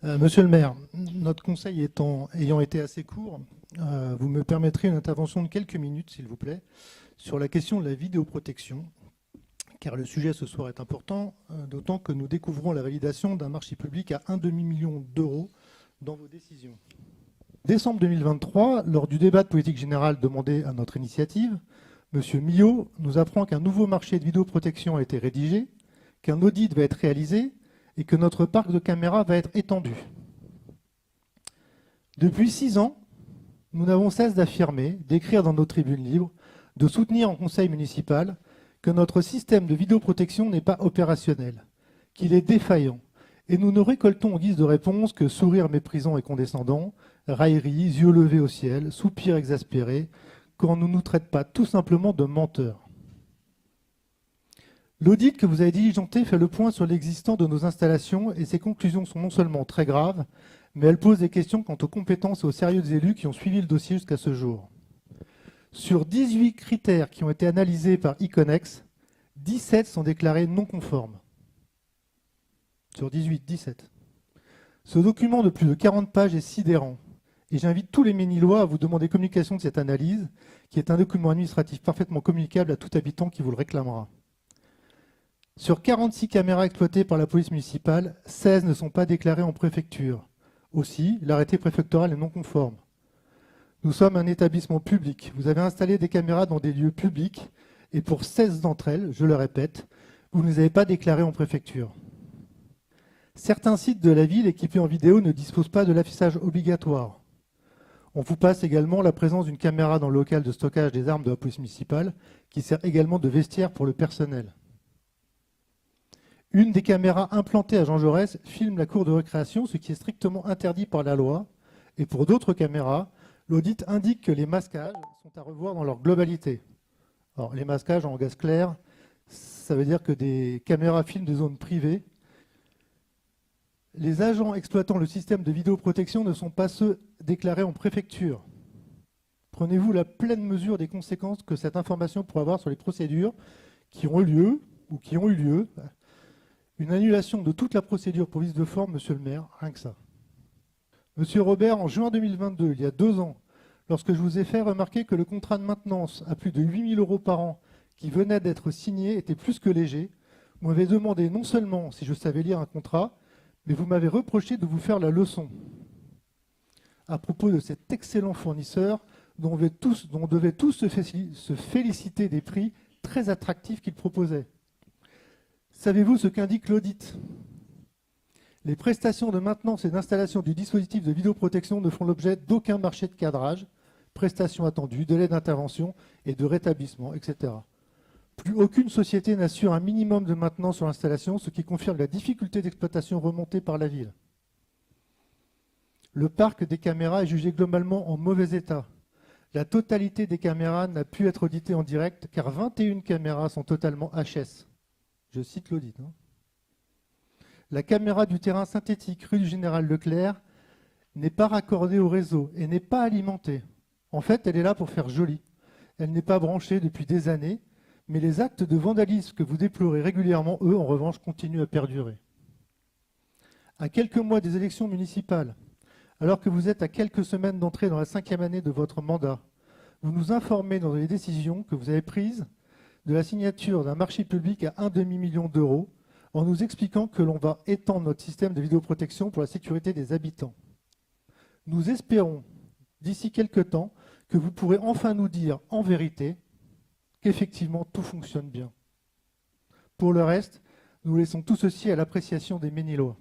Monsieur le maire, notre conseil ayant été assez court, vous me permettrez une intervention de quelques minutes, s'il vous plaît, sur la question de la vidéoprotection, car le sujet ce soir est important, d'autant que nous découvrons la validation d'un marché public à 1,5 million d'euros dans vos décisions. Décembre 2023, lors du débat de politique générale demandé à notre initiative, M. Millot nous apprend qu'un nouveau marché de vidéoprotection a été rédigé, qu'un audit va être réalisé et que notre parc de caméras va être étendu. Depuis 6 ans, nous n'avons cesse d'affirmer, d'écrire dans nos tribunes libres, de soutenir en conseil municipal que notre système de vidéoprotection n'est pas opérationnel, qu'il est défaillant. Et nous ne récoltons en guise de réponse que sourires méprisants et condescendants, railleries, yeux levés au ciel, soupirs exaspérés, quand on ne nous traite pas tout simplement de menteurs. L'audit que vous avez diligenté fait le point sur l'existant de nos installations et ses conclusions sont non seulement très graves, mais elles posent des questions quant aux compétences et au sérieux des élus qui ont suivi le dossier jusqu'à ce jour. Sur 18 critères qui ont été analysés par Iconex, 17 sont déclarés non conformes. Sur 18, 17. Ce document de plus de 40 pages est sidérant. Et j'invite tous les Ménilois à vous demander communication de cette analyse, qui est un document administratif parfaitement communicable à tout habitant qui vous le réclamera. Sur 46 caméras exploitées par la police municipale, 16 ne sont pas déclarées en préfecture. Aussi, l'arrêté préfectoral est non conforme. Nous sommes un établissement public. Vous avez installé des caméras dans des lieux publics et pour 16 d'entre elles, je le répète, vous ne les avez pas déclarées en préfecture. Certains sites de la ville équipés en vidéo ne disposent pas de l'affichage obligatoire. On vous passe également la présence d'une caméra dans le local de stockage des armes de la police municipale qui sert également de vestiaire pour le personnel. Une des caméras implantées à Jean Jaurès filme la cour de récréation, ce qui est strictement interdit par la loi. Et pour d'autres caméras, l'audit indique que les masquages sont à revoir dans leur globalité. Alors, les masquages en gaz clair, ça veut dire que des caméras filment des zones privées. Les agents exploitant le système de vidéoprotection ne sont pas ceux déclarés en préfecture. Prenez-vous la pleine mesure des conséquences que cette information pourrait avoir sur les procédures qui ont eu lieu ou qui ont eu lieu. Une annulation de toute la procédure pour vice de forme, monsieur le maire, rien que ça. Monsieur Robert, en juin 2022, il y a 2 ans, lorsque je vous ai fait remarquer que le contrat de maintenance à plus de 8 000 € par an qui venait d'être signé était plus que léger, vous m'avez demandé non seulement si je savais lire un contrat, mais vous m'avez reproché de vous faire la leçon à propos de cet excellent fournisseur dont on devait tous se féliciter des prix très attractifs qu'il proposait. Savez-vous ce qu'indique l'audit ? Les prestations de maintenance et d'installation du dispositif de vidéoprotection ne font l'objet d'aucun marché de cadrage, prestations attendues, délais d'intervention et de rétablissement, etc. Plus aucune société n'assure un minimum de maintenance sur l'installation, ce qui confirme la difficulté d'exploitation remontée par la ville. Le parc des caméras est jugé globalement en mauvais état. La totalité des caméras n'a pu être auditée en direct car 21 caméras sont totalement HS. Je cite l'audit. La caméra du terrain synthétique rue du Général Leclerc n'est pas raccordée au réseau et n'est pas alimentée. En fait, elle est là pour faire joli. Elle n'est pas branchée depuis des années, mais les actes de vandalisme que vous déplorez régulièrement, eux, en revanche, continuent à perdurer. À quelques mois des élections municipales, alors que vous êtes à quelques semaines d'entrée dans la 5e année de votre mandat, vous nous informez dans les décisions que vous avez prises de la signature d'un marché public à 1,5 million d'euros en nous expliquant que l'on va étendre notre système de vidéoprotection pour la sécurité des habitants. Nous espérons, d'ici quelques temps, que vous pourrez enfin nous dire en vérité qu'effectivement tout fonctionne bien. Pour le reste, nous laissons tout ceci à l'appréciation des Ménilois.